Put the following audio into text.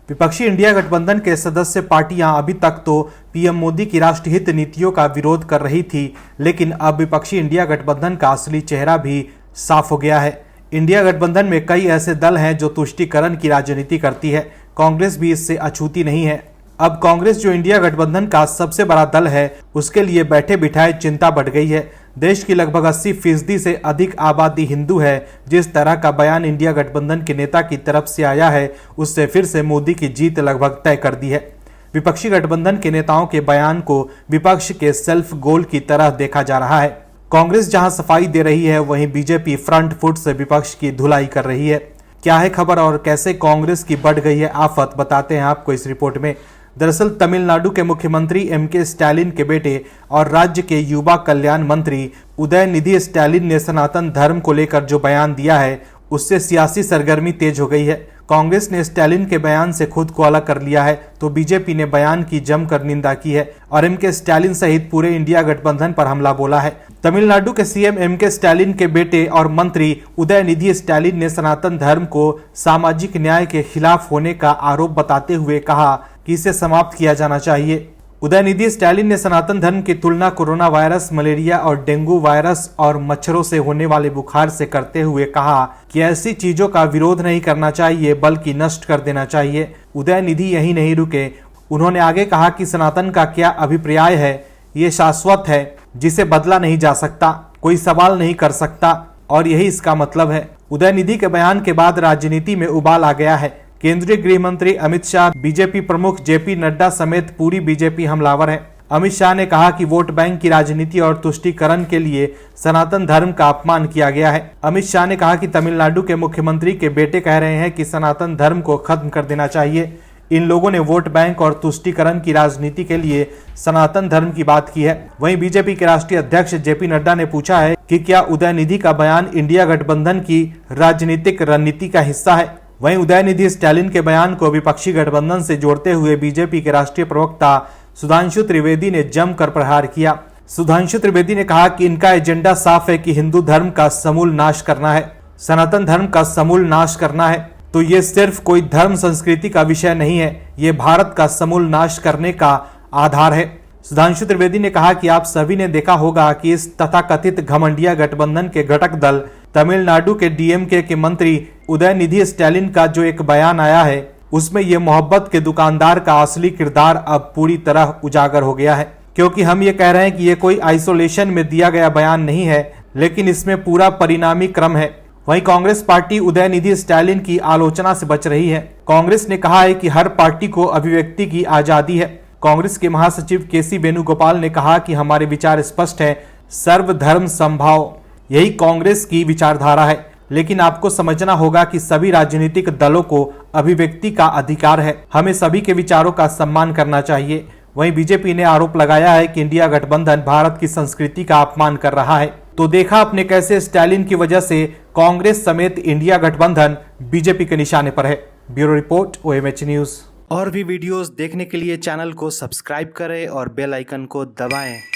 विपक्षी इंडिया गठबंधन के सदस्य पार्टियां अभी तक तो पीएम मोदी की राष्ट्रहित नीतियों का विरोध कर रही थी, लेकिन अब विपक्षी इंडिया गठबंधन का असली चेहरा भी साफ हो गया है। इंडिया गठबंधन में कई ऐसे दल हैं जो तुष्टीकरण की राजनीति करती है। कांग्रेस भी इससे अछूती नहीं है। अब कांग्रेस, जो इंडिया गठबंधन का सबसे बड़ा दल है, उसके लिए बैठे बिठाए चिंता बढ़ गई है। देश की लगभग 80% से अधिक आबादी हिंदू है। जिस तरह का बयान इंडिया गठबंधन के नेता की तरफ से आया है, उससे फिर से मोदी की जीत लगभग तय कर दी है। विपक्षी गठबंधन के नेताओं के बयान को विपक्ष के सेल्फ गोल की तरह देखा जा रहा है। कांग्रेस जहां सफाई दे रही है, वहीं बीजेपी फ्रंट फुट से विपक्ष की धुलाई कर रही है। क्या है खबर और कैसे कांग्रेस की बढ़ गई है आफत, बताते हैं आपको इस रिपोर्ट में। दरअसल तमिलनाडु के मुख्यमंत्री एमके स्टालिन के बेटे और राज्य के युवा कल्याण मंत्री उदयनिधि स्टालिन ने सनातन धर्म को लेकर जो बयान दिया है, उससे सियासी सरगर्मी तेज हो गई है। कांग्रेस ने स्टालिन के बयान से खुद को अलग कर लिया है, तो बीजेपी ने बयान की जमकर निंदा की है और एमके स्टालिन सहित पूरे इंडिया गठबंधन पर हमला बोला है। तमिलनाडु के सीएम एमके स्टालिन के बेटे और मंत्री उदयनिधि स्टालिन ने सनातन धर्म को सामाजिक न्याय के खिलाफ होने का आरोप बताते हुए कहा कि इसे समाप्त किया जाना चाहिए। उदयनिधि स्टालिन ने सनातन धर्म की तुलना कोरोना वायरस, मलेरिया और डेंगू वायरस और मच्छरों से होने वाले बुखार से करते हुए कहा कि ऐसी चीजों का विरोध नहीं करना चाहिए, बल्कि नष्ट कर देना चाहिए। उदयनिधि यही नहीं रुके, उन्होंने आगे कहा कि सनातन का क्या अभिप्राय है, ये शाश्वत है, जिसे बदला नहीं जा सकता, कोई सवाल नहीं कर सकता, और यही इसका मतलब है। उदयनिधि के बयान के बाद राजनीति में उबाल आ गया है। केंद्रीय गृह मंत्री अमित शाह, बीजेपी प्रमुख जेपी नड्डा समेत पूरी बीजेपी हमलावर है। अमित शाह ने कहा कि वोट बैंक की राजनीति और तुष्टीकरण के लिए सनातन धर्म का अपमान किया गया है। अमित शाह ने कहा कि तमिलनाडु के मुख्यमंत्री के बेटे कह रहे हैं कि सनातन धर्म को खत्म कर देना चाहिए। इन लोगों ने वोट बैंक और तुष्टीकरण की राजनीति के लिए सनातन धर्म की बात की है। वहीं बीजेपी के राष्ट्रीय अध्यक्ष जेपी नड्डा ने पूछा है कि क्या उदयनिधि का बयान इंडिया गठबंधन की राजनीतिक रणनीति का हिस्सा है। वहीं उदयनिधि स्टालिन के बयान को विपक्षी गठबंधन से जोड़ते हुए बीजेपी के राष्ट्रीय प्रवक्ता सुधांशु त्रिवेदी ने जमकर प्रहार किया। सुधांशु त्रिवेदी ने कहा कि इनका एजेंडा साफ है कि हिंदू धर्म का समूल नाश करना है, सनातन धर्म का समूल नाश करना है। तो ये सिर्फ कोई धर्म संस्कृति का विषय नहीं है, ये भारत का समूल नाश करने का आधार है। सुधांशु त्रिवेदी ने कहा कि आप सभी ने देखा होगा कि इस तथाकथित घमंडिया गठबंधन के घटक दल तमिलनाडु के डीएमके के मंत्री उदयनिधि स्टालिन का जो एक बयान आया है, उसमें ये मोहब्बत के दुकानदार का असली किरदार अब पूरी तरह उजागर हो गया है। क्योंकि हम ये कह रहे हैं कि ये कोई आइसोलेशन में दिया गया बयान नहीं है, लेकिन इसमें पूरा परिणामी क्रम है। वहीं कांग्रेस पार्टी उदयनिधि स्टालिन की आलोचना से बच रही है। कांग्रेस ने कहा है कि हर पार्टी को अभिव्यक्ति की आजादी है। कांग्रेस के महासचिव केसी वेणुगोपाल ने कहा कि हमारे विचार स्पष्ट है, सर्वधर्म समभाव, यही कांग्रेस की विचारधारा है। लेकिन आपको समझना होगा कि सभी राजनीतिक दलों को अभिव्यक्ति का अधिकार है, हमें सभी के विचारों का सम्मान करना चाहिए। वहीं बीजेपी ने आरोप लगाया है कि इंडिया गठबंधन भारत की संस्कृति का अपमान कर रहा है। तो देखा आपने कैसे स्टालिन की वजह से कांग्रेस समेत इंडिया गठबंधन बीजेपी के निशाने पर है। Bureau report, OMH news. और भी वीडियोस देखने के लिए चैनल को सब्सक्राइब करें और बेल आइकन को दबाएं।